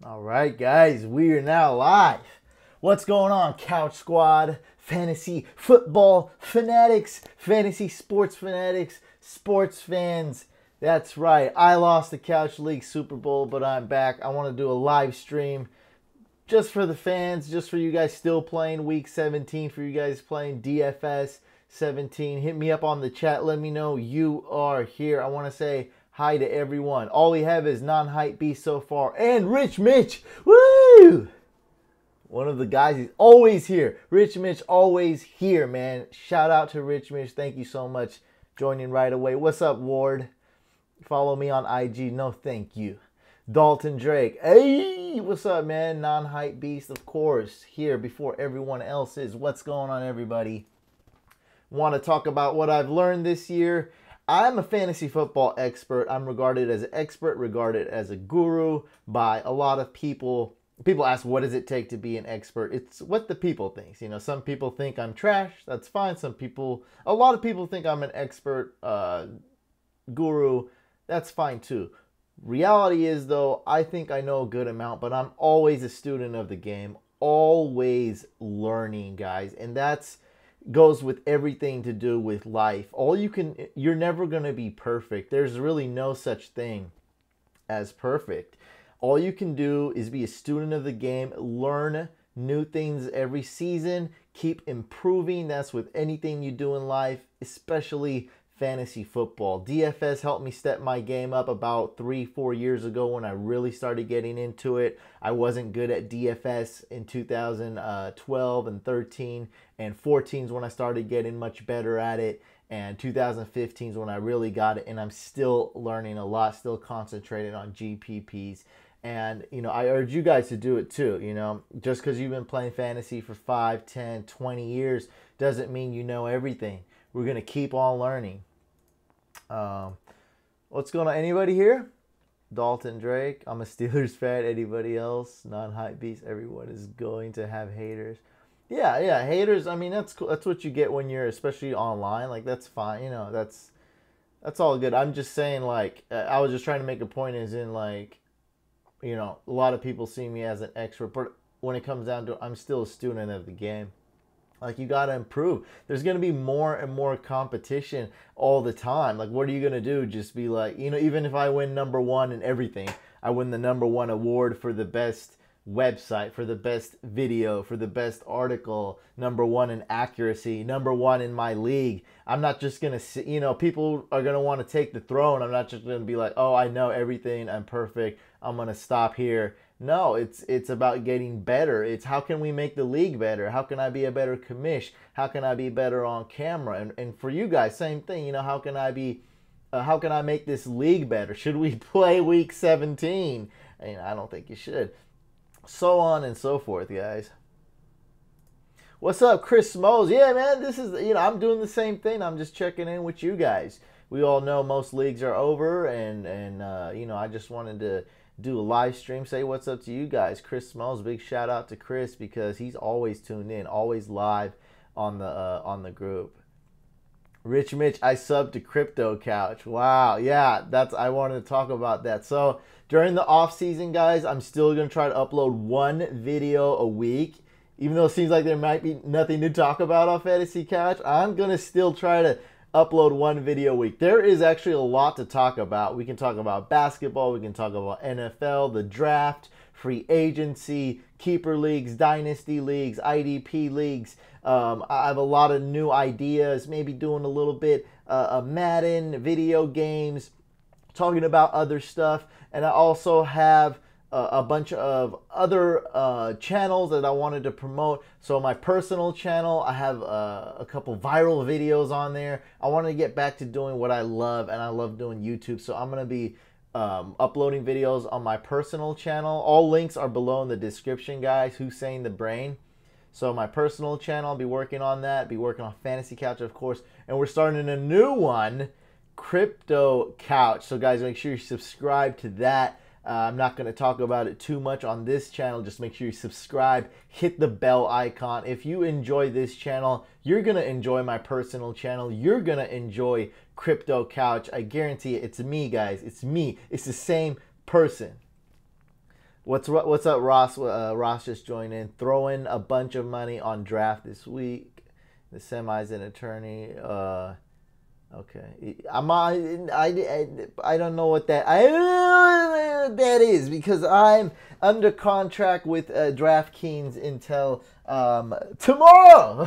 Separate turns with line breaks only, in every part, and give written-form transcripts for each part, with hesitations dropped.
All right, guys, we are now live. What's going on, Couch Squad, fantasy football fanatics, fantasy sports fanatics, sports fans? That's right. I lost the Couch League Super Bowl, but I'm back. I want to do a live stream just for the fans, just for you guys still playing Week 17, for you guys playing DFS 17. Hit me up on the chat. Let me know you are here. I want to say hi to everyone. All we have is non-hype beast so far, and Rich Mitch. Woo! One of the guys is always here. Rich Mitch always here, man. Shout out to Rich Mitch. Thank you so much. Joining right away. What's up, Ward? Follow me on IG. No, thank you. Dalton Drake. Hey, what's up, man? Non-hype beast, of course, here before everyone else is. What's going on, everybody? Want to talk about what I've learned this year. I'm a fantasy football expert. I'm regarded as an expert, regarded as a guru by a lot of people. People ask, what does it take to be an expert? It's what the people think. You know, some people think I'm trash. That's fine. A lot of people think I'm an expert guru. That's fine too. Reality is, though, I think I know a good amount, but I'm always a student of the game, always learning, guys. And that's goes with everything to do with life. You're never going to be perfect. There's really no such thing as perfect. All you can do is be a student of the game, learn new things every season, keep improving. That's with anything you do in life, especially fantasy football. DFS helped me step my game up about 3-4 years ago when I really started getting into it. I wasn't good at DFS in 2012 and 13, and 14 is when I started getting much better at it, and 2015 is when I really got it, and I'm still learning a lot, still concentrated on GPPs. And, you know, I urge you guys to do it too. You know, just because you've been playing fantasy for 5, 10, 20 years doesn't mean you know everything. We're going to keep on learning. What's going on? Anybody here? Dalton Drake. I'm a Steelers fan. Anybody else? Non-hype beast. Everyone is going to have haters. Yeah, haters. I mean, that's cool. That's what you get when you're, especially online. Like, that's fine. You know, that's all good. I'm just saying, like, I was just trying to make a point, as in, like, you know, a lot of people see me as an expert, but when it comes down to it, I'm still a student of the game. Like, you got to improve. There's going to be more and more competition all the time. Like, what are you going to do? Just be like, you know, even if I win #1 in everything, I win the #1 award for the best website, for the best video, for the best article, #1 in accuracy, #1 in my league. I'm not just going to, you know, people are going to want to take the throne. I'm not just going to be like, oh, I know everything, I'm perfect, I'm going to stop here. No, it's about getting better. It's how can we make the league better? How can I be a better commish? How can I be better on camera? And for you guys, same thing. You know, how can I make this league better? Should we play Week 17? I don't think you should. So on and so forth, guys. What's up, Chris Smoes? Yeah, man, this is, you know, I'm doing the same thing. I'm just checking in with you guys. We all know most leagues are over, and you know, I just wanted to do a live stream, say what's up to you guys. Chris Smells, big shout out to Chris because he's always tuned in, always live on the group. Rich Mitch, I subbed to Crypto Couch. Wow, yeah, I wanted to talk about that. So during the off season, guys, I'm still gonna try to upload one video a week, even though it seems like there might be nothing to talk about on Fantasy Couch. I'm gonna still try to upload one video a week. There is actually a lot to talk about. We can talk about basketball, we can talk about NFL, the draft, free agency, keeper leagues, dynasty leagues, IDP leagues. I have a lot of new ideas, maybe doing a little bit of Madden, video games, talking about other stuff. And I also have a bunch of other channels that I wanted to promote. So my personal channel, I have a couple viral videos on there. I want to get back to doing what I love, and I love doing YouTube. So I'm going to be uploading videos on my personal channel. All links are below in the description, guys. Hussein the Brain. So my personal channel, I'll be working on that. Be working on Fantasy Couch, of course. And we're starting a new one, Crypto Couch. So guys, make sure you subscribe to that. I'm not going to talk about it too much on this channel. Just make sure you subscribe, hit the bell icon. If you enjoy this channel, you're going to enjoy my personal channel. You're going to enjoy Crypto Couch. I guarantee it. It's me, guys. It's me. It's the same person. What's up, Ross? Ross just joined in. Throwing a bunch of money on draft this week. The semis and attorney. Okay. I don't know what that is because I'm under contract with DraftKings until tomorrow.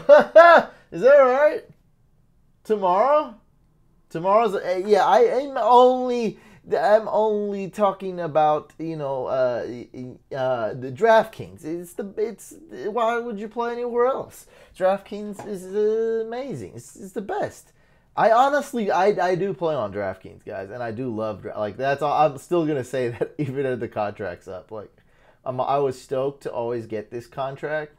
Is that right? Tomorrow? Tomorrow's yeah. I'm only talking about the DraftKings. It's why would you play anywhere else? DraftKings is amazing. It's the best. I honestly I do play on DraftKings, guys, and I do love like that's all. I'm still gonna say that even if the contract's up. Like I was stoked to always get this contract.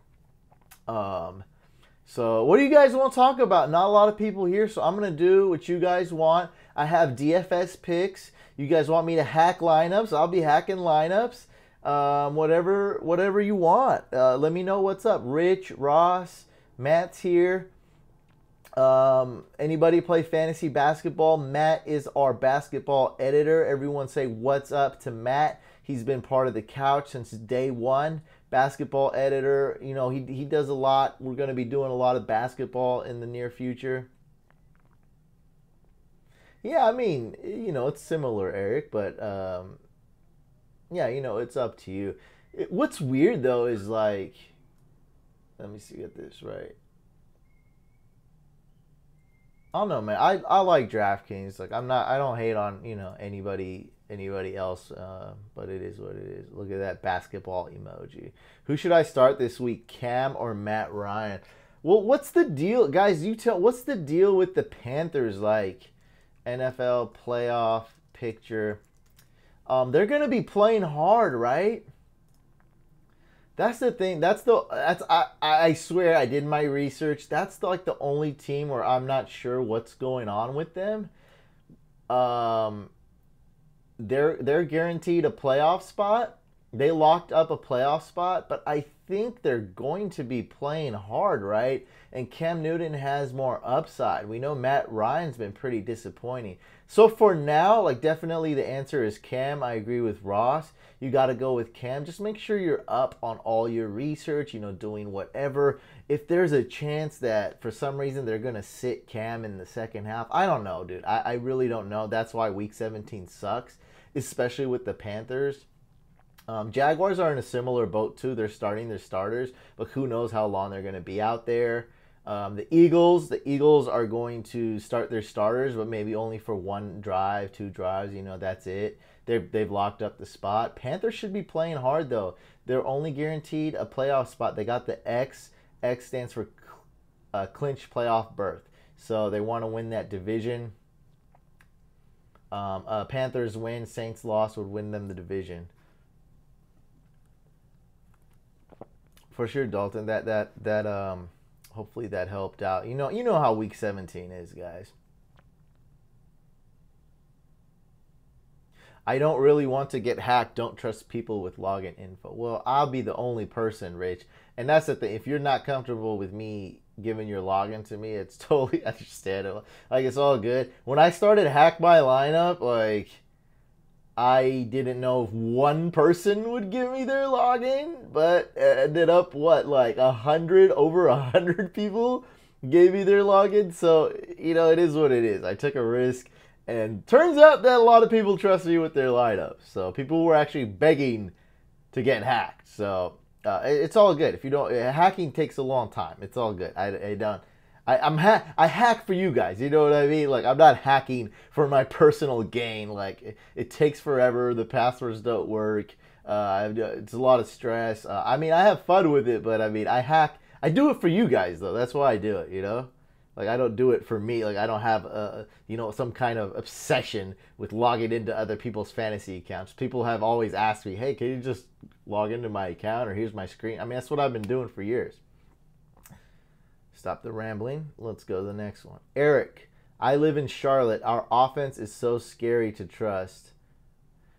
So what do you guys want to talk about? Not a lot of people here, so I'm gonna do what you guys want. I have DFS picks. You guys want me to hack lineups? I'll be hacking lineups. Whatever you want. Let me know what's up. Rich, Ross, Matt's here. Anybody play fantasy basketball? Matt is our basketball editor. Everyone say what's up to Matt. He's been part of the couch since day one. Basketball editor. You know, he does a lot. We're going to be doing a lot of basketball in the near future. Yeah, I mean, it's similar, Eric, but yeah, it's up to you. What's weird though is like, let me see, get this right. I don't know, man. I like DraftKings. Like I don't hate on anybody else, but it is what it is. Look at that basketball emoji. Who should I start this week, Cam or Matt Ryan? Well, what's the deal, guys? What's the deal with the Panthers? Like NFL playoff picture. They're gonna be playing hard, right? That's the thing. I swear I did my research. That's like the only team where I'm not sure what's going on with them. They're guaranteed a playoff spot. They locked up a playoff spot, but I think they're going to be playing hard, right? And Cam Newton has more upside. We know Matt Ryan's been pretty disappointing. So for now, like definitely the answer is Cam. I agree with Ross. You got to go with Cam. Just make sure you're up on all your research, doing whatever. If there's a chance that for some reason they're going to sit Cam in the second half, I don't know, dude. I really don't know. That's why Week 17 sucks, especially with the Panthers. Jaguars are in a similar boat too. They're starting their starters, but who knows how long they're going to be out there. The Eagles are going to start their starters, but maybe only for one drive, two drives. That's it. They've locked up the spot. Panthers should be playing hard though. They're only guaranteed a playoff spot. They got the X. X stands for clinch playoff berth. So they want to win that division. Panthers win, Saints loss would win them the division. For sure, Dalton. That hopefully that helped out. You know how Week 17 is, guys. I don't really want to get hacked. Don't trust people with login info. Well, I'll be the only person, Rich. And that's the thing. If you're not comfortable with me giving your login to me, it's totally understandable. Like, it's all good. When I started Hack My Lineup, like, I didn't know if one person would give me their login, but ended up, over 100 people gave me their login. So, it is what it is. I took a risk. And turns out that a lot of people trust me with their lineup. So people were actually begging to get hacked. So it's all good. If you don't, hacking takes a long time. It's all good. I hack for you guys. You know what I mean? Like, I'm not hacking for my personal gain. Like, it takes forever. The passwords don't work. It's a lot of stress. I have fun with it, but I hack. I do it for you guys though. That's why I do it. Like, I don't do it for me. Like, I don't have, some kind of obsession with logging into other people's fantasy accounts. People have always asked me, hey, can you just log into my account, or here's my screen? That's what I've been doing for years. Stop the rambling. Let's go to the next one. Eric, I live in Charlotte. Our offense is so scary to trust.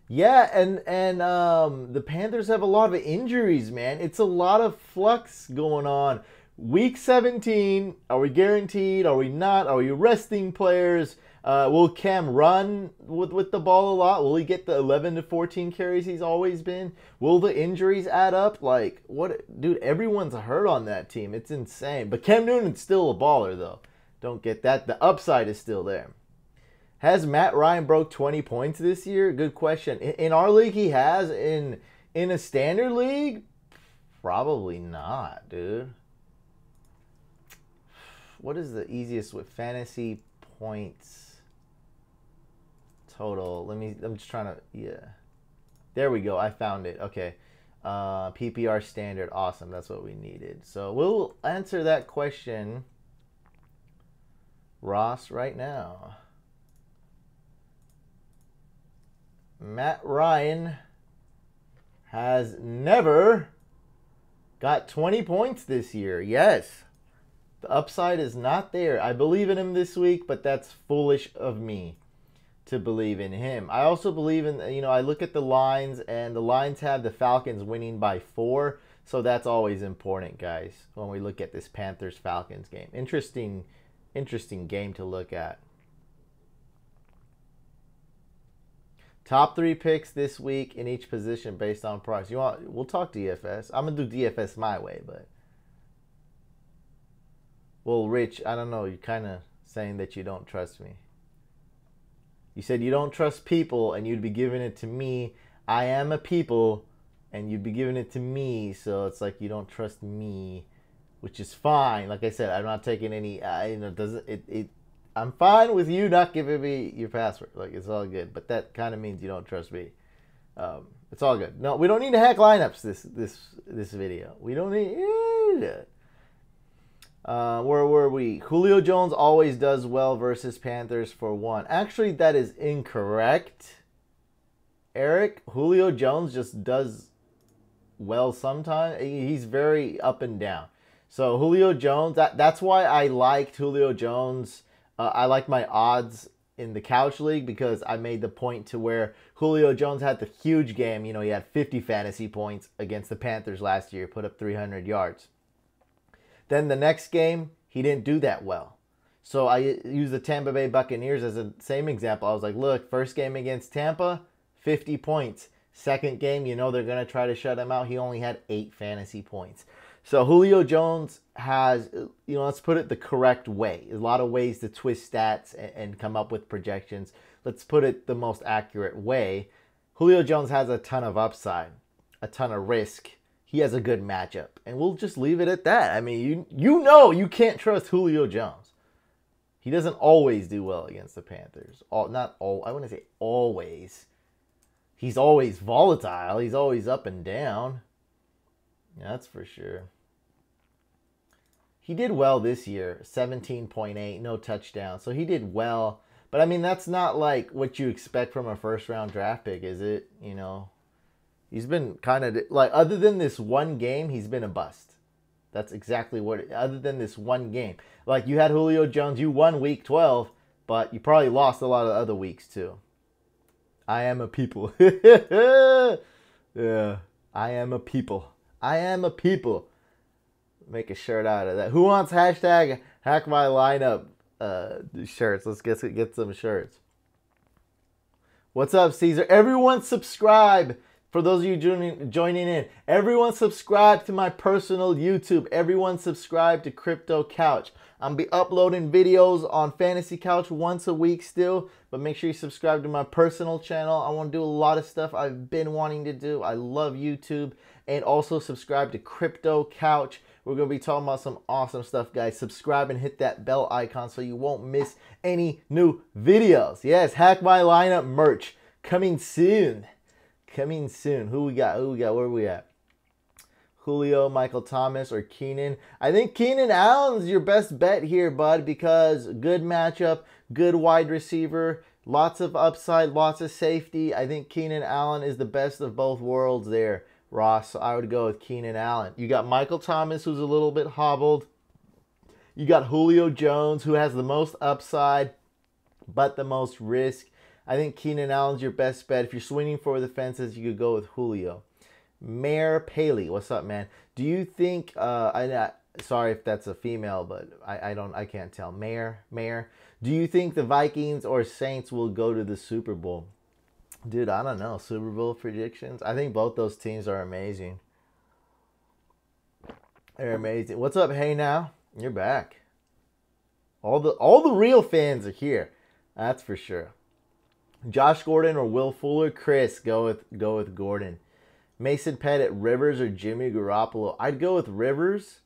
Yeah, and the Panthers have a lot of injuries, man. It's a lot of flux going on. Week 17, are we guaranteed? Are we not? Are we resting players? Will Cam run with the ball a lot? Will he get the 11 to 14 carries he's always been? Will the injuries add up? Like, what? Dude, everyone's hurt on that team. It's insane. But Cam Newton's still a baller, though. Don't get that. The upside is still there. Has Matt Ryan broke 20 points this year? Good question. In our league, he has. In a standard league, probably not, dude. What is the easiest with fantasy points total? I'm just trying to, yeah. There we go. I found it. Okay. PPR standard. Awesome. That's what we needed. So we'll answer that question, Ross, right now. Matt Ryan has never got 20 points this year. Yes. The upside is not there. I believe in him this week, but that's foolish of me to believe in him. I also believe in, I look at the lines, and the lines have the Falcons winning by 4. So that's always important, guys, when we look at this Panthers-Falcons game. Interesting game to look at. Top 3 picks this week in each position based on price. We'll talk DFS. I'm going to do DFS my way, but. Well, Rich, I don't know. You're kind of saying that you don't trust me. You said you don't trust people and you'd be giving it to me. I am a people and you'd be giving it to me. So it's like you don't trust me, which is fine. Like I said, I'm not taking any, I'm fine with you not giving me your password. Like, it's all good. But that kind of means you don't trust me. It's all good. No, we don't need to hack lineups this video. We don't need it. Where were we? Julio Jones always does well versus Panthers for 1. Actually, that is incorrect. Eric, Julio Jones just does well sometimes. He's very up and down. So Julio Jones, that's why I liked Julio Jones. I like my odds in the Couch League because I made the point to where Julio Jones had the huge game. He had 50 fantasy points against the Panthers last year, put up 300 yards. Then the next game, he didn't do that well. So I used the Tampa Bay Buccaneers as the same example. I was like, look, first game against Tampa, 50 points. Second game, they're going to try to shut him out. He only had 8 fantasy points. So Julio Jones has, let's put it the correct way. There's a lot of ways to twist stats and come up with projections. Let's put it the most accurate way. Julio Jones has a ton of upside, a ton of risk. He has a good matchup, and we'll just leave it at that. I mean, you can't trust Julio Jones. He doesn't always do well against the Panthers. I wouldn't say always. He's always volatile. He's always up and down. Yeah, that's for sure. He did well this year, 17.8, no touchdown. So he did well. But, I mean, that's not like what you expect from a first-round draft pick, is it? He's been kind of, like, other than this one game, he's been a bust. That's exactly what, other than this one game. Like, you had Julio Jones, you won week 12, but you probably lost a lot of other weeks, too. I am a people. Yeah, I am a people. I am a people. Make a shirt out of that. Who wants hashtag hack my lineup shirts? Let's get some shirts. What's up, Caesar? Everyone subscribe. For those of you joining in, everyone subscribe to my personal YouTube. Everyone subscribe to Crypto Couch. I'm be uploading videos on Fantasy Couch once a week still, but make sure you subscribe to my personal channel. I want to do a lot of stuff I've been wanting to do. I love YouTube. And also subscribe to Crypto Couch. We're going to be talking about some awesome stuff, guys. Subscribe and hit that bell icon so you won't miss any new videos. Yes, Hack My Lineup merch coming soon. Coming soon. Who we got? Where are we at? Julio, Michael Thomas, or Keenan. I think Keenan Allen's your best bet here, bud, because good matchup, good wide receiver, lots of upside, lots of safety. I think Keenan Allen is the best of both worlds there, Ross. So I would go with Keenan Allen. You got Michael Thomas, who's a little bit hobbled. You got Julio Jones, who has the most upside, but the most risk. I think Keenan Allen's your best bet. If you're swinging for the fences, you could go with Julio. Mayor Paley, what's up, man? Do you think? Sorry if that's a female, but I can't tell. Mayor. Do you think the Vikings or Saints will go to the Super Bowl? Dude, I don't know. Super Bowl predictions? I think both those teams are amazing. They're amazing. What's up, Hey Now? You're back. All the real fans are here. That's for sure. Josh Gordon or Will Fuller? Chris, go with Gordon. Mason Pettit, Rivers or Jimmy Garoppolo? I'd go with Rivers,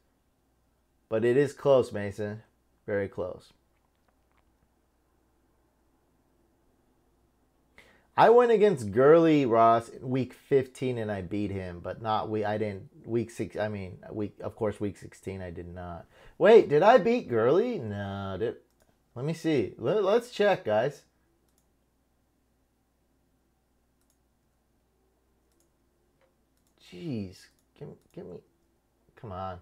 but it is close, Mason. Very close. I went against Gurley Ross in week 15 and I beat him, but not I didn't week 6. I mean, of course week 16 I did not. Wait, did I beat Gurley? No, let me see. Let's check, guys. Jeez, give me. Come on.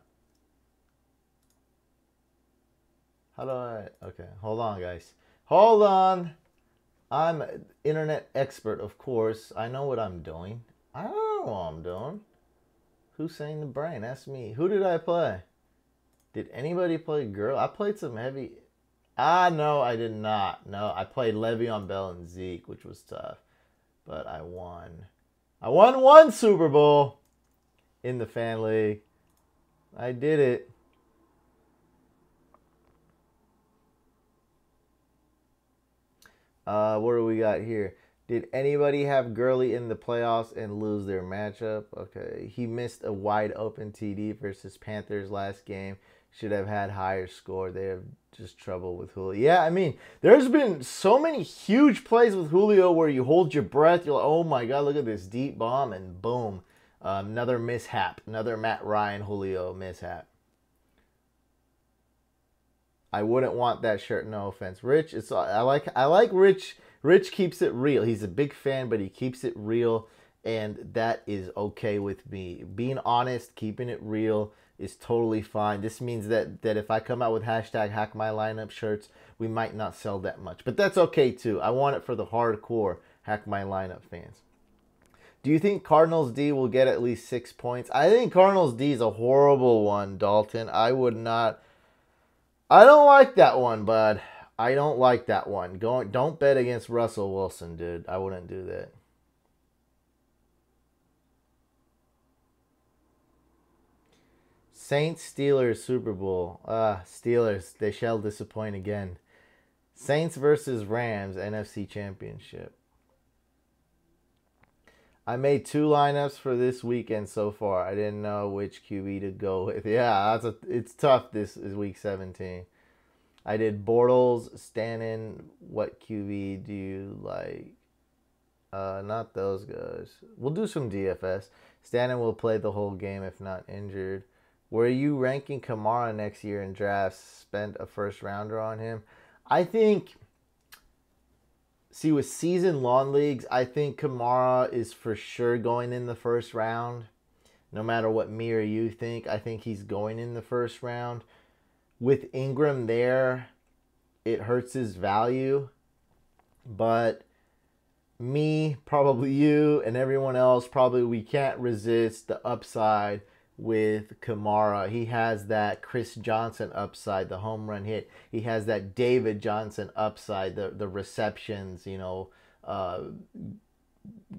How do I? Okay, hold on, guys. Hold on. I'm an internet expert, of course. I know what I'm doing. I don't know what I'm doing. Who's saying the brain? Ask me. Who did I play? Did anybody play Girl? I played some heavy. No, I did not. No, I played Le'Veon Bell and Zeke, which was tough. But I won. I won one Super Bowl in the fan league. I did it. What do we got here? Did anybody have Gurley in the playoffs and lose their matchup? Okay. He missed a wide open TD versus Panthers last game. Should have had higher score. They have just trouble with Julio. Yeah, I mean, there's been so many huge plays with Julio where you hold your breath. You're like, oh my God, look at this deep bomb, and boom. Another mishap. Another Matt Ryan Julio mishap. I wouldn't want that shirt. No offense, Rich. I like Rich. Rich keeps it real. He's a big fan, but he keeps it real, and that is okay with me. Being honest, keeping it real is totally fine. This means that if I come out with hashtag Hack My Lineup shirts, we might not sell that much, but that's okay too. I want it for the hardcore Hack My Lineup fans. Do you think Cardinals D will get at least 6 points? I think Cardinals D is a horrible one, Dalton. I don't like that one, bud. I don't like that one. Don't bet against Russell Wilson, dude. I wouldn't do that. Saints Steelers Super Bowl. Steelers, they shall disappoint again. Saints versus Rams NFC Championship. I made 2 lineups for this weekend so far. I didn't know which QB to go with. Yeah, it's tough. This is week 17. I did Bortles, Stannon. What QB do you like? Not those guys. We'll do some DFS. Stannon will play the whole game if not injured. Were you ranking Kamara next year in drafts? Spent a first rounder on him? I think... See, with season-long leagues, I think Kamara is for sure going in the first round. No matter what me or you think, I think he's going in the first round. With Ingram there, it hurts his value. But me, probably you, and everyone else, probably we can't resist the upside with Kamara. He has that Chris Johnson upside, the home run hit. He has that David Johnson upside, the receptions,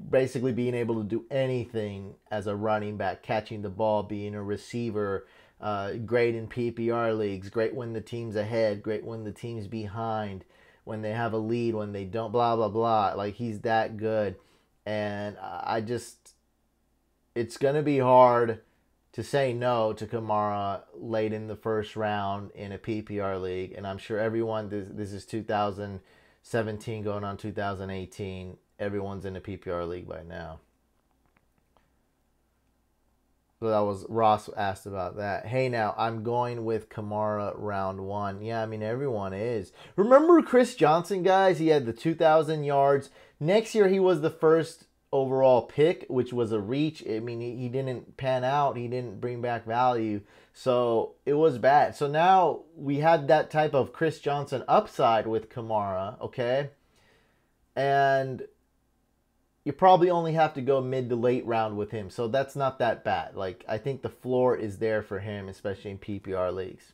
basically being able to do anything as a running back, catching the ball, being a receiver, great in PPR leagues, great when the team's ahead, great when the team's behind, when they have a lead, when they don't, blah, blah, blah. Like, he's that good. And it's going to be hard to say no to Kamara late in the first round in a PPR league. And I'm sure everyone, this is 2017 going on 2018, everyone's in a PPR league by now. So that was, Ross asked about that. Hey, now, I'm going with Kamara round 1. Yeah, I mean, everyone is. Remember Chris Johnson, guys? He had the 2,000 yards. Next year, he was the first overall pick, which was a reach. I mean, he didn't pan out. He didn't bring back value. So it was bad. So now we had that type of Chris Johnson upside with Kamara, okay? And you probably only have to go mid to late round with him. So that's not that bad. Like, I think the floor is there for him, especially in PPR leagues.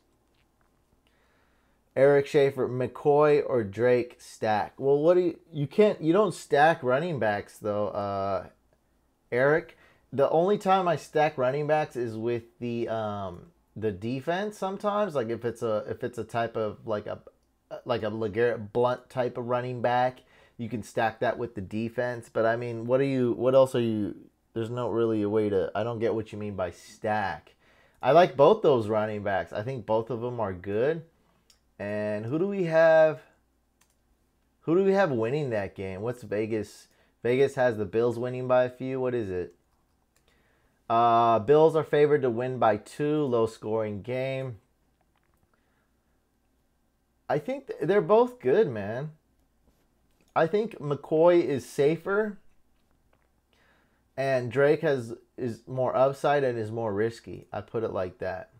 Eric Schaefer, McCoy or Drake stack? Well, what do you don't stack running backs though, Eric. The only time I stack running backs is with the defense sometimes. Like if it's a type of like a LeGarrette Blunt type of running back, you can stack that with the defense. But I mean, what else are you there's not really a way to I don't get what you mean by stack. I like both those running backs. I think both of them are good. And who do we have? Who do we have winning that game? What's Vegas? Vegas has the Bills winning by a few. What is it? Bills are favored to win by 2. Low scoring game. I think they're both good, man. I think McCoy is safer. And Drake is more upside and is more risky. I put it like that.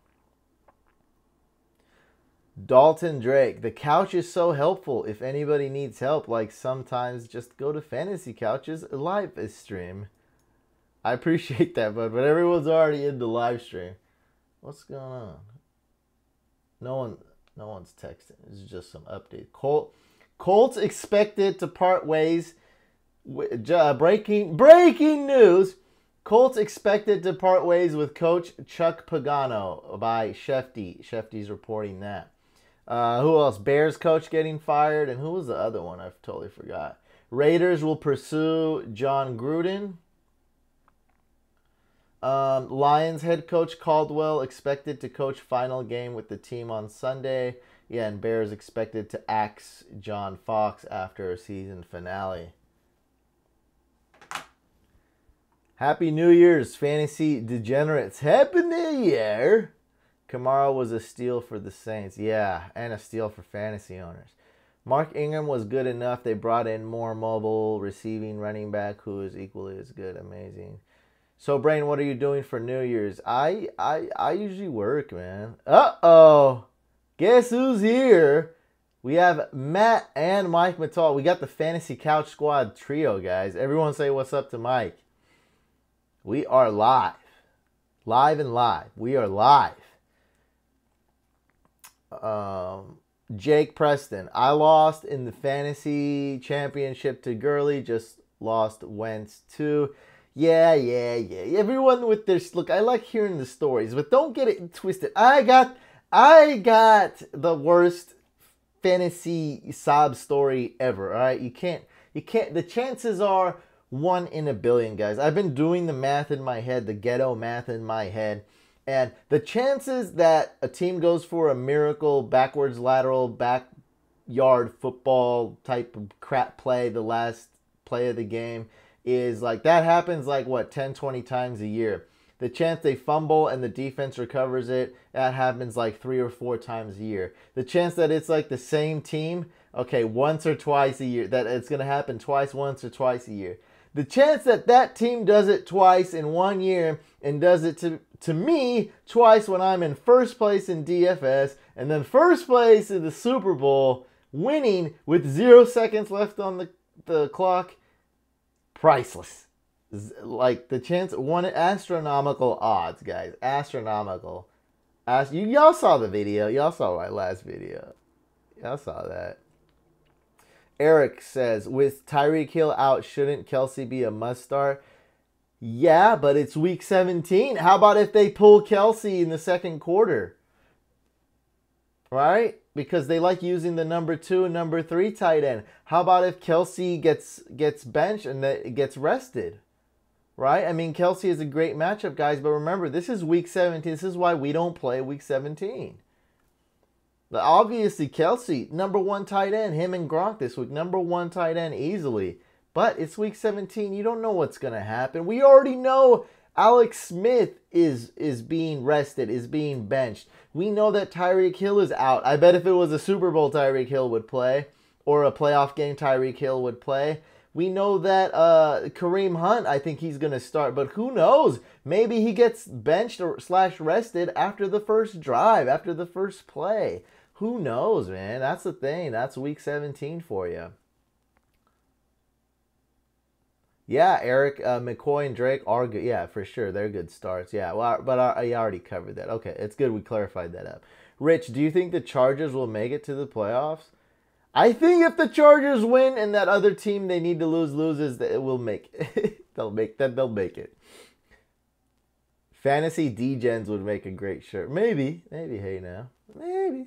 Dalton Drake, the couch is so helpful. If anybody needs help, like sometimes just go to Fantasy Couch's live stream. I appreciate that, but everyone's already in the live stream. What's going on? No one's texting. It's just some update. Colts expected to part ways. Breaking news. Colts expected to part ways with coach Chuck Pagano by Shefty. Shefty's reporting that. Who else? Bears coach getting fired. And who was the other one? I totally forgot. Raiders will pursue John Gruden. Lions head coach Caldwell expected to coach final game with the team on Sunday. Yeah, and Bears expected to axe John Fox after a season finale. Happy New Year's, fantasy degenerates. Happy New Year. Kamara was a steal for the Saints. Yeah, and a steal for fantasy owners. Mark Ingram was good enough. They brought in more mobile receiving running back who is equally as good. Amazing. So, Brain, what are you doing for New Year's? I usually work, man. Uh-oh. Guess who's here? We have Matt and Mike Mattal. We got the Fantasy Couch Squad trio, guys. Everyone say what's up to Mike. We are live. Live and live. We are live. Jake Preston. I lost in the fantasy championship to Gurley. Just lost Wentz too. Yeah. Everyone with their look. I like hearing the stories, but don't get it twisted. I got the worst fantasy sob story ever. All right, you can't. The chances are 1 in a billion, guys. I've been doing the math in my head, the ghetto math in my head. And the chances that a team goes for a miracle, backwards lateral, backyard football type of crap play, the last play of the game, is like that happens like, what, 10, 20 times a year. The chance they fumble and the defense recovers it, that happens like 3 or 4 times a year. The chance that it's like the same team, okay, once or twice a year, that it's going to happen twice, once or twice a year. The chance that that team does it twice in 1 year and does it to me twice when I'm in first place in DFS and then first place in the Super Bowl, winning with 0 seconds left on the clock, priceless. Like the chance, astronomical odds, guys. Astronomical. Y'all saw the video. Y'all saw my last video. Y'all saw that. Eric says, with Tyreek Hill out, shouldn't Kelsey be a must start? Yeah, but it's week 17. How about if they pull Kelsey in the second quarter? Right? Because they like using the number 2 and number 3 tight end. How about if Kelsey gets benched and gets rested? Right? I mean, Kelsey is a great matchup, guys. But remember, this is week 17. This is why we don't play week 17. Obviously, Kelsey, number 1 tight end. Him and Gronk this week. Number 1 tight end easily. But it's week 17. You don't know what's going to happen. We already know Alex Smith is being rested, is being benched. We know that Tyreek Hill is out. I bet if it was a Super Bowl, Tyreek Hill would play. Or a playoff game, Tyreek Hill would play. We know that Kareem Hunt, I think he's going to start. But who knows? Maybe he gets benched or / rested after the first drive, after the first play. Who knows, man? That's the thing. That's week 17 for you. Yeah, Eric, McCoy and Drake are good. Yeah, for sure. They're good starts. Yeah, well, but I already covered that. Okay, it's good we clarified that up. Rich, do you think the Chargers will make it to the playoffs? I think if the Chargers win and that other team they need to loses, that it will make it. They'll make it. Fantasy D-Gens would make a great shirt. Maybe. Hey now. Maybe.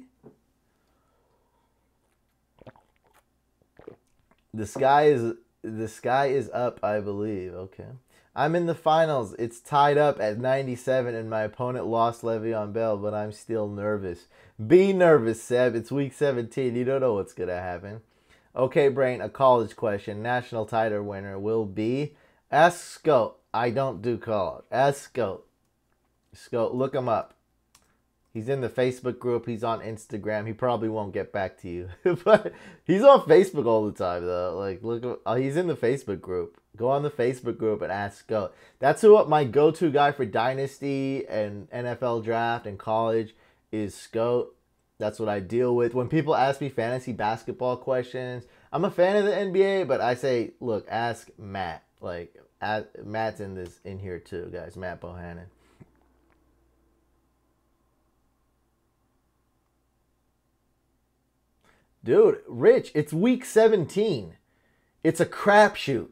The sky is up, I believe. Okay. I'm in the finals. It's tied up at 97 and my opponent lost Le'Veon Bell, but I'm still nervous. Be nervous, Seb. It's week 17. You don't know what's going to happen. Okay, Brain, a college question. National title winner will be... Ask Scout. I don't do college. Ask Scout. Scout, look him up. He's in the Facebook group. He's on Instagram. He probably won't get back to you. But he's on Facebook all the time, though. Like, look, he's in the Facebook group. Go on the Facebook group and ask Scout. That's who my go-to guy for Dynasty and NFL Draft and college is Scout. That's what I deal with. When people ask me fantasy basketball questions, I'm a fan of the NBA, but I say, look, ask Matt. Like, Matt's in here too, guys. Matt Bohannon. Dude, Rich, it's week 17. It's a crapshoot.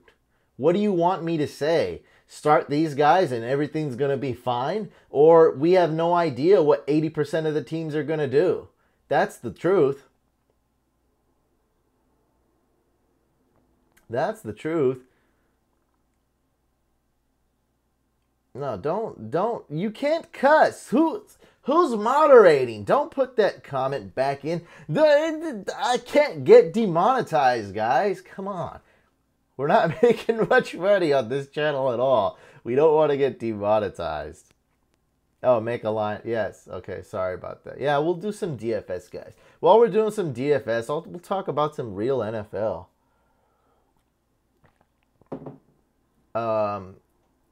What do you want me to say? Start these guys and everything's going to be fine? Or we have no idea what 80% of the teams are going to do. That's the truth. That's the truth. No, don't. You can't cuss. Who's moderating? Don't put that comment back in. I can't get demonetized, guys. Come on. We're not making much money on this channel at all. We don't want to get demonetized. Oh, make a line. Yes. Okay, sorry about that. Yeah, we'll do some DFS, guys. While we're doing some DFS, we'll talk about some real NFL.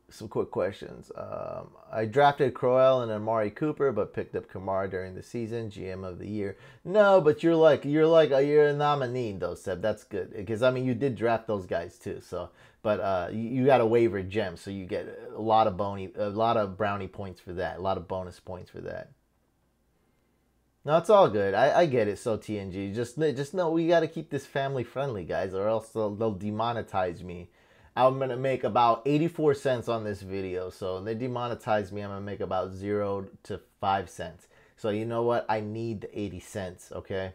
Some quick questions. I drafted Crowell and Amari Cooper, but picked up Kamara during the season, GM of the year. No, but you're a nominee though, Seb. That's good because I mean you did draft those guys too. So, but you got a waiver gem, so you get a lot of brownie points for that, a lot of bonus points for that. No, it's all good. I get it. So TNG, just know we got to keep this family friendly, guys, or else they'll demonetize me. I'm going to make about 84 cents on this video. So they demonetize me, I'm going to make about 0 to 5 cents. So you know what? I need the 80 cents, okay?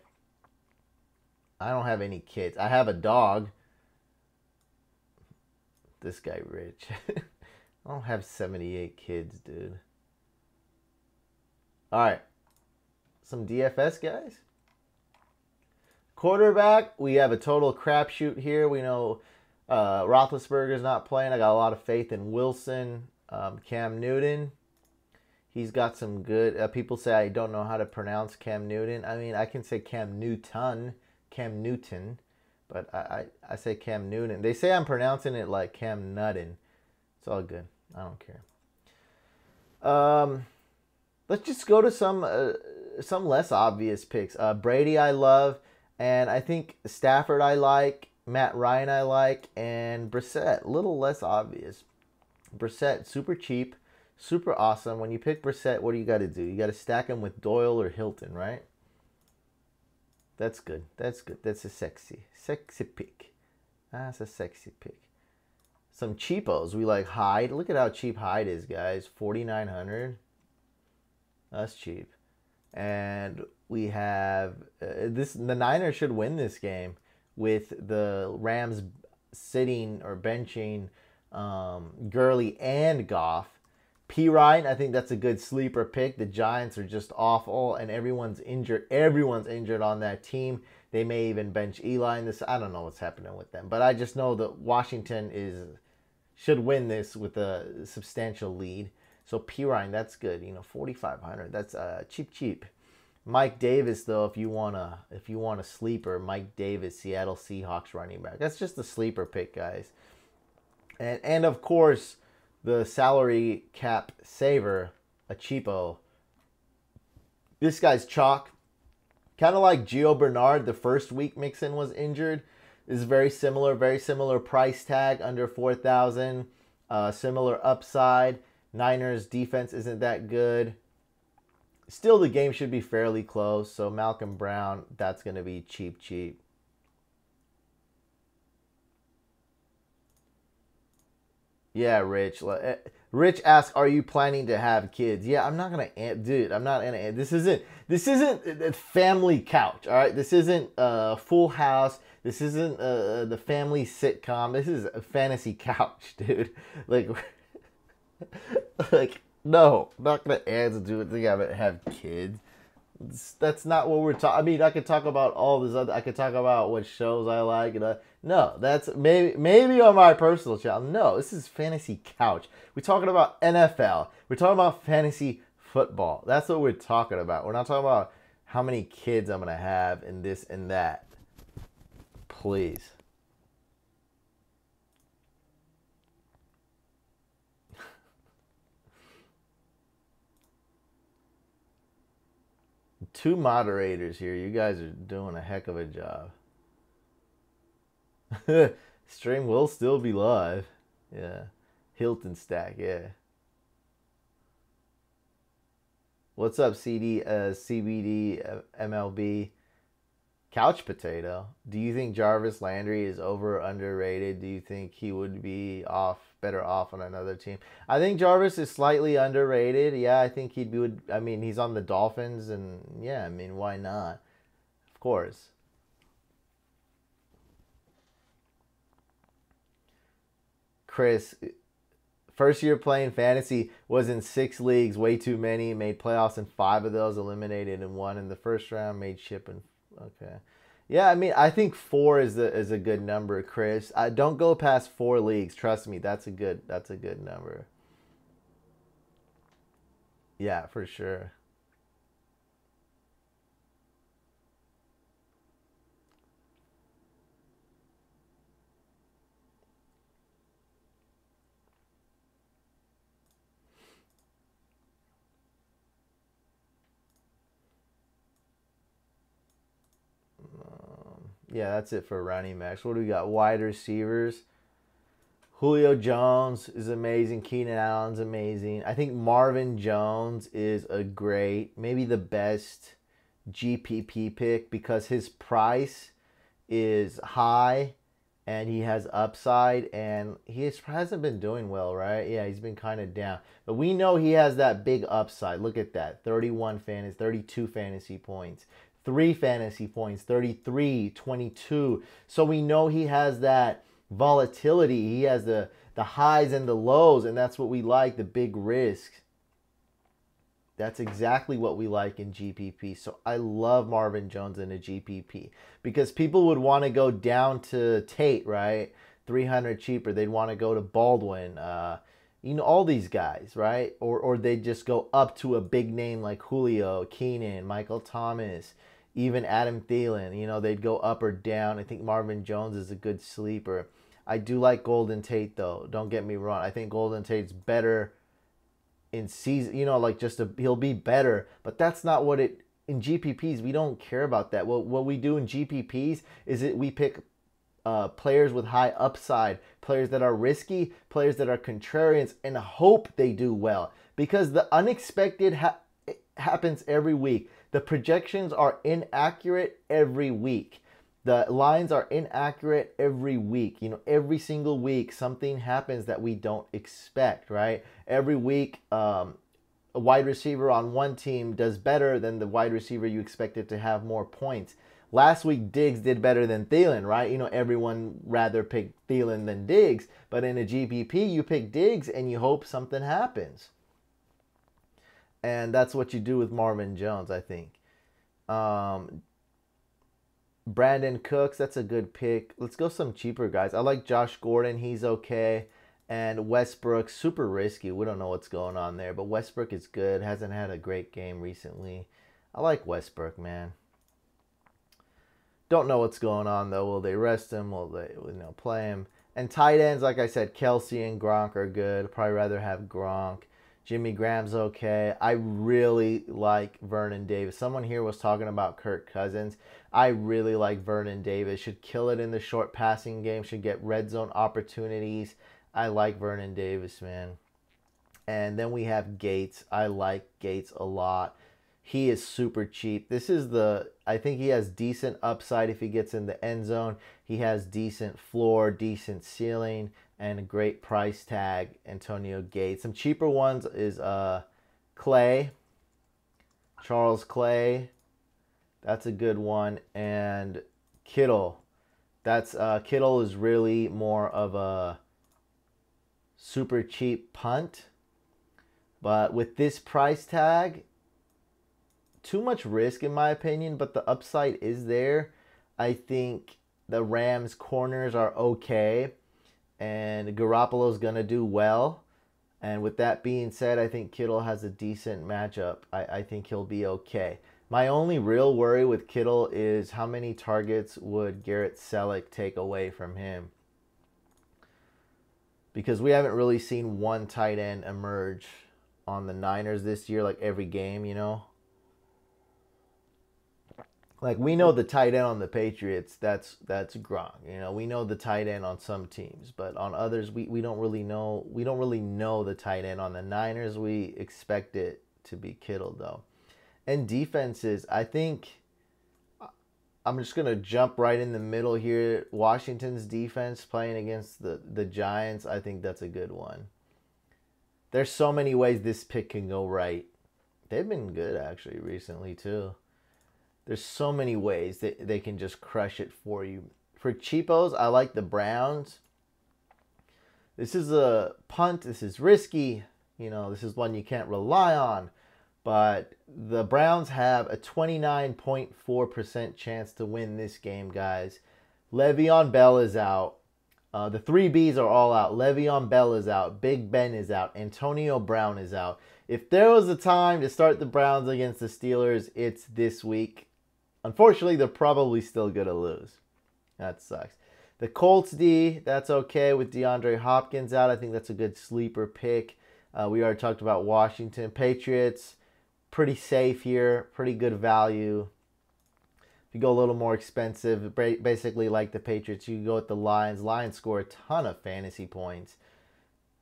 I don't have any kids. I have a dog. This guy rich. I don't have 78 kids, dude. All right. Some DFS, guys. Quarterback, we have a total crapshoot here. We know... Roethlisberger's not playing. I got a lot of faith in Wilson. Cam Newton, he's got some good... people say I don't know how to pronounce Cam Newton. I mean, I can say Cam Newton, but I say Cam Newton. They say I'm pronouncing it like Cam Nutton. It's all good. I don't care. Let's just go to some less obvious picks. Brady I love, and I think Stafford I like. Matt Ryan I like, and Brissett, a little less obvious. Brissett, super cheap, super awesome. When you pick Brissett, what do you got to do? You got to stack him with Doyle or Hilton, right? That's good. That's good. That's a sexy pick. That's a sexy pick. Some cheapos. We like Hyde. Look at how cheap Hyde is, guys. $4,900. That's cheap. And we have the Niners should win this game, with the Rams sitting or benching Gurley and Goff. P. Ryan, I think that's a good sleeper pick. The Giants are just awful, and everyone's injured. Everyone's injured on that team. They may even bench Eli in this. I don't know what's happening with them, but I just know that Washington should win this with a substantial lead. So P. Ryan, that's good. 4,500. That's cheap. Mike Davis, though, if you want a sleeper, Mike Davis, Seattle Seahawks running back. That's just a sleeper pick, guys. And of course, the salary cap saver, a cheapo. This guy's chalk. Kind of like Gio Bernard, the first week Mixon was injured. Is very similar price tag, under 4,000. Similar upside. Niners defense isn't that good. Still, the game should be fairly close. So Malcolm Brown, that's going to be cheap, cheap. Yeah, Rich. Rich asks, "Are you planning to have kids?" Yeah, I'm not gonna, dude. I'm not gonna. This isn't a family couch. All right, this isn't Full House. This isn't the family sitcom. This is a fantasy couch, dude. Like, like no, I'm not gonna answer to it. Think I have kids. That's not what we're talking. I mean, I could talk about all this other. I could talk about what shows I like. And no, that's maybe on my personal channel. No, this is fantasy couch. We're talking about NFL. We're talking about fantasy football. That's what we're talking about. We're not talking about how many kids I'm gonna have and this and that. Please. Two moderators here. You guys are doing a heck of a job. Stream will still be live. Yeah. Hilton Stack, yeah. What's up, CBD, MLB? Couch Potato. Do you think Jarvis Landry is over or underrated? Do you think he would be better off on another team? I think Jarvis is slightly underrated. Yeah, I think I mean, he's on the Dolphins, and yeah, I mean, why not? Of course. Chris, first year playing fantasy, was in 6 leagues, way too many. Made playoffs in 5 of those, eliminated in 1 in the first round. Made ship in okay. Yeah, I mean, I think 4 is a good number, Chris. I don't go past 4 leagues. Trust me, that's a good number. Yeah, for sure. Yeah, that's it for running backs. What do we got? Wide receivers. Julio Jones is amazing. Keenan Allen's amazing. I think Marvin Jones is a great, maybe the best GPP pick because his price is high and he has upside and hasn't been doing well, right? Yeah, he's been kind of down. But we know he has that big upside. Look at that. 32 fantasy points. 3 fantasy points, 33, 22. So we know he has that volatility. He has the highs and the lows, and that's what we like, the big risks. That's exactly what we like in GPP. So I love Marvin Jones in a GPP because people would want to go down to Tate, right? 300 cheaper. They'd want to go to Baldwin, all these guys, right? Or they'd just go up to a big name like Julio, Keenan, Michael Thomas, even Adam Thielen. They'd go up or down. I think Marvin Jones is a good sleeper. I do like Golden Tate, though. Don't get me wrong. I think Golden Tate's better in season, he'll be better, but that's not what in GPPs, we don't care about that. What we do in GPPs is we pick players with high upside, players that are risky, players that are contrarians, and hope they do well because the unexpected happens every week. The projections are inaccurate every week. The lines are inaccurate every week. Every single week something happens that we don't expect, right? Every week a wide receiver on one team does better than the wide receiver you expected to have more points. Last week Diggs did better than Thielen, right? Everyone rather pick Thielen than Diggs, but in a GPP you pick Diggs and you hope something happens. And that's what you do with Marvin Jones, I think. Brandon Cooks, that's a good pick. Let's go some cheaper guys. I like Josh Gordon. He's okay. And Westbrook, super risky. We don't know what's going on there. But Westbrook is good. Hasn't had a great game recently. I like Westbrook, man. Don't know what's going on, though. Will they rest him? Will they play him? And tight ends, like I said, Kelsey and Gronk are good. I'd probably rather have Gronk. Jimmy Graham's okay. I really like Vernon Davis. Someone here was talking about Kirk Cousins. I really like Vernon Davis. Should kill it in the short passing game. Should get red zone opportunities. I like Vernon Davis, man. And then we have Gates. I like Gates a lot. he is super cheap. This is I think he has decent upside if he gets in the end zone. He has decent floor, decent ceiling, and a great price tag, Antonio Gates. Some cheaper ones is Clay, Charles Clay. That's a good one. And Kittle. That's Kittle is really more of a super cheap punt. But with this price tag, too much risk in my opinion, but the upside is there. I think the Rams corners are okay, and Garoppolo's going to do well. And with that being said, I think Kittle has a decent matchup. I think he'll be okay. My only real worry with Kittle is how many targets would Garrett Selleck take away from him? Because we haven't really seen one tight end emerge on the Niners this year, like every game, you know? Like, we know the tight end on the Patriots, that's Gronk. You know, we know the tight end on some teams, but on others, we don't really know. We don't really know the tight end on the Niners. We expect it to be Kittle, though. And defenses, I think I'm just going to jump right in the middle here. Washington's defense playing against the Giants, I think that's a good one. There's so many ways this pick can go right. They've been good, actually, recently, too. There's so many ways that they can just crush it for you. For cheapos, I like the Browns. This is a punt. This is risky. You know, this is one you can't rely on. But the Browns have a 29.4% chance to win this game, guys. Le'Veon Bell is out. The 3Bs are all out. Le'Veon Bell is out. Big Ben is out. Antonio Brown is out. If there was a time to start the Browns against the Steelers, it's this week. Unfortunately, they're probably still going to lose. That sucks. The Colts D, that's okay with DeAndre Hopkins out. I think that's a good sleeper pick. We already talked about Washington. Patriots, pretty safe here. Pretty good value. If you go a little more expensive, basically like the Patriots, you go with the Lions. Lions score a ton of fantasy points.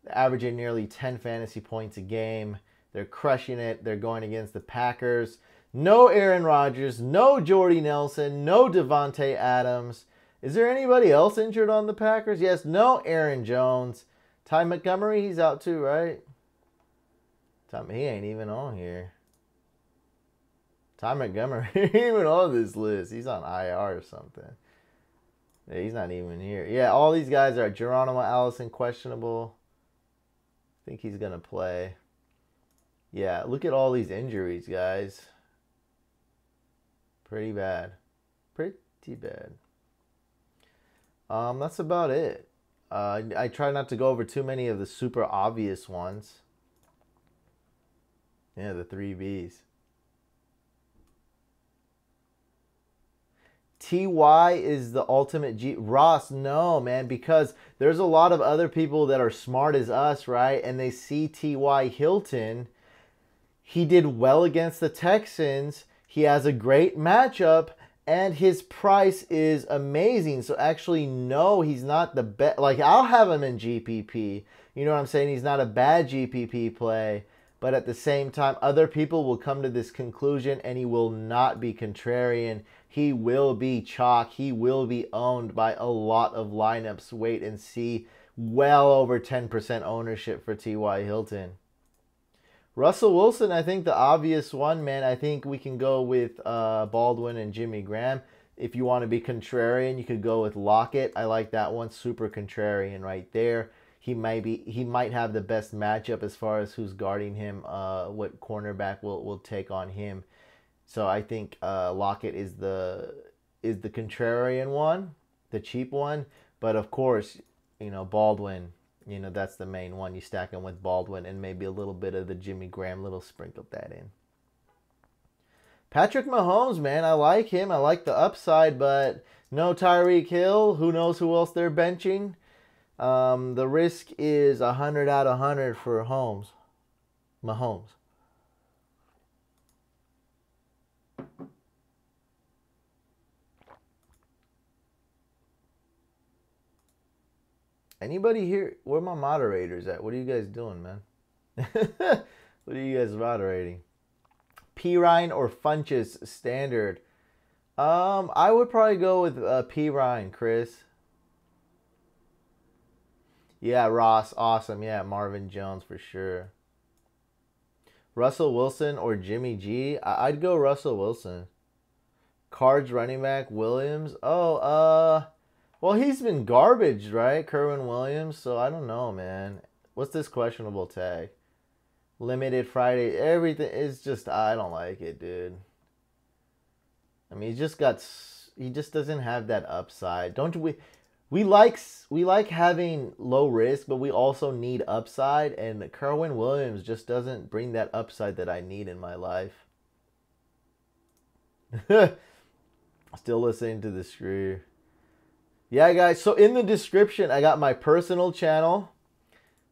They're averaging nearly 10 fantasy points a game. They're crushing it. They're going against the Packers. No Aaron Rodgers, no Jordy Nelson, no Devontae Adams. Is there anybody else injured on the Packers? Yes, no Aaron Jones. Ty Montgomery, he's out too, right? He ain't even on here. Ty Montgomery ain't even on this list. He's on IR or something. Yeah, he's not even here. Yeah, all these guys are Geronimo Allison, questionable. I think he's going to play. Yeah, look at all these injuries, guys. Pretty bad. Pretty bad. That's about it. I try not to go over too many of the super obvious ones. Yeah, the 3Bs. TY is the ultimate G. Ross, no, man, because there's a lot of other people that are smart as us, right? And they see T.Y. Hilton. He did well against the Texans. He has a great matchup, and his price is amazing. So actually, no, he's not the best. Like, I'll have him in GPP. You know what I'm saying? He's not a bad GPP play. But at the same time, other people will come to this conclusion, and he will not be contrarian. He will be chalk. He will be owned by a lot of lineups. Wait and see. Well over 10% ownership for T.Y. Hilton. Russell Wilson, I think the obvious one, man. I think we can go with Baldwin and Jimmy Graham. If you want to be contrarian, you could go with Lockett. I like that one. Super contrarian right there. He might have the best matchup as far as who's guarding him, what cornerback will take on him. So I think Lockett is the contrarian one, the cheap one. But of course, you know, Baldwin, you know, that's the main one. You stack him with Baldwin and maybe a little bit of the Jimmy Graham, little sprinkle that in. Patrick Mahomes, man, I like him. I like the upside, but no Tyreek Hill. Who knows who else they're benching? The risk is 100 out of 100 for Mahomes. Anybody here? Where are my moderators at? What are you guys doing, man? What are you guys moderating? Pirine or Funches standard? I would probably go with Pirine, Chris. Yeah, Ross, awesome. Yeah, Marvin Jones for sure. Russell Wilson or Jimmy G? I'd go Russell Wilson. Cards running back Williams. Oh, well, he's been garbage, right? Kerwin Williams. So I don't know, man. What's this questionable tag? Limited Friday. Everything is just, I don't like it, dude. I mean, he just doesn't have that upside. Don't we like having low risk, but we also need upside, and Kerwin Williams just doesn't bring that upside that I need in my life. Still listening to the screw. Yeah, guys, so in the description, I got my personal channel.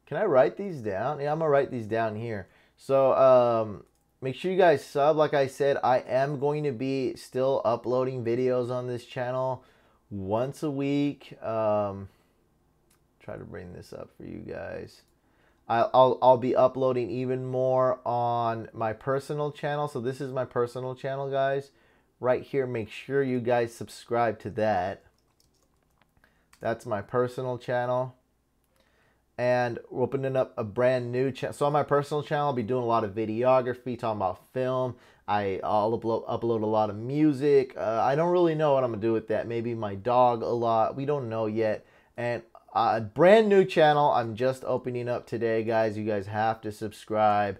Can I write these down? Yeah, I'm going to write these down here. So, make sure you guys sub. Like I said, I am going to be still uploading videos on this channel once a week. Try to bring this up for you guys. I'll be uploading even more on my personal channel. So this is my personal channel, guys. Right here, make sure you guys subscribe to that. That's my personal channel. And we're opening up a brand new channel. So on my personal channel, I'll be doing a lot of videography, talking about film. I'll upload a lot of music. I don't really know what I'm going to do with that. Maybe my dog a lot. We don't know yet. And a brand new channel I'm just opening up today, guys. You guys have to subscribe.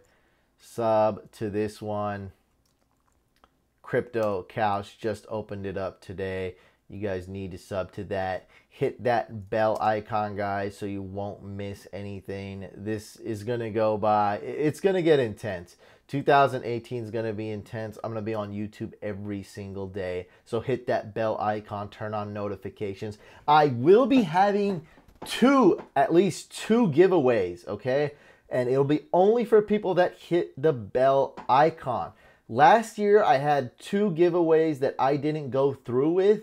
Sub to this one. Crypto Couch just opened it up today. You guys need to sub to that. Hit that bell icon, guys, so you won't miss anything. This is going to go by. It's going to get intense. 2018 is going to be intense. I'm going to be on YouTube every single day. So hit that bell icon. Turn on notifications. I will be having at least two giveaways, okay? And it'll be only for people that hit the bell icon. Last year, I had 2 giveaways that I didn't go through with.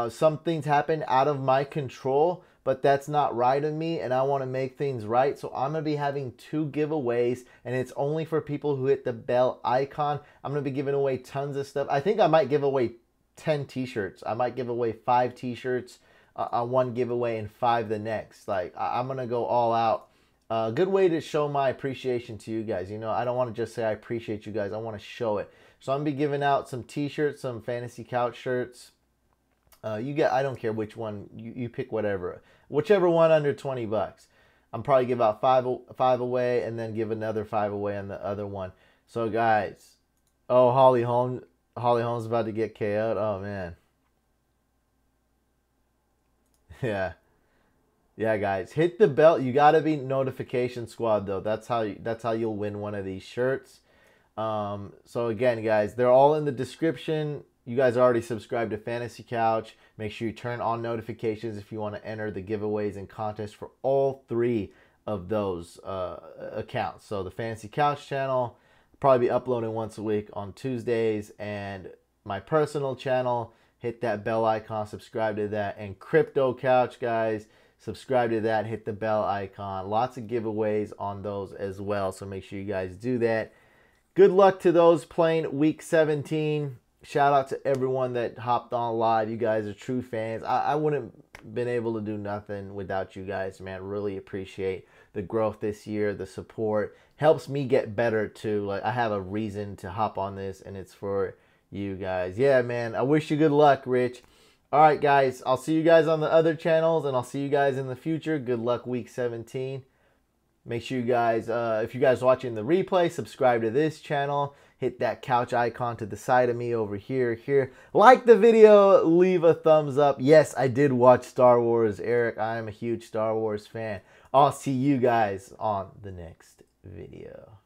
Some things happened out of my control, but that's not right of me, and I want to make things right. So I'm going to be having 2 giveaways, and it's only for people who hit the bell icon. I'm going to be giving away tons of stuff. I think I might give away 10 t-shirts. I might give away 5 t-shirts on one giveaway and 5 the next. Like, I'm going to go all out. A good way to show my appreciation to you guys. You know, I don't want to just say I appreciate you guys. I want to show it. So I'm going to be giving out some t-shirts, some Fantasy Couch shirts. I don't care which one. You pick whatever. Whichever one under 20 bucks. I'm probably give out 5 away and then give another 5 away on the other one. So guys, oh, Holly Holmes about to get KO'd. Oh man. Yeah, guys, hit the bell. You gotta be notification squad though. That's how you'll win one of these shirts. So again, guys, they're all in the description. You guys already subscribed to Fantasy Couch. Make sure you turn on notifications if you want to enter the giveaways and contests for all 3 of those accounts. So the Fantasy Couch channel, probably be uploading once a week on Tuesdays, and my personal channel, hit that bell icon, subscribe to that, and Crypto Couch, guys, subscribe to that, hit the bell icon. Lots of giveaways on those as well, so make sure you guys do that. Good luck to those playing Week 17. Shout out to everyone that hopped on live. You guys are true fans. I wouldn't have been able to do nothing without you guys, man. Really appreciate the growth this year, the support. Helps me get better too. Like, I have a reason to hop on this, and it's for you guys. Yeah, man. I wish you good luck, Rich. All right, guys. I'll see you guys on the other channels, and I'll see you guys in the future. Good luck Week 17. Make sure you guys, if you guys are watching the replay, subscribe to this channel. Hit that couch icon to the side of me over here. Like the video, leave a thumbs up. Yes, I did watch Star Wars, Eric. I am a huge Star Wars fan. I'll see you guys on the next video.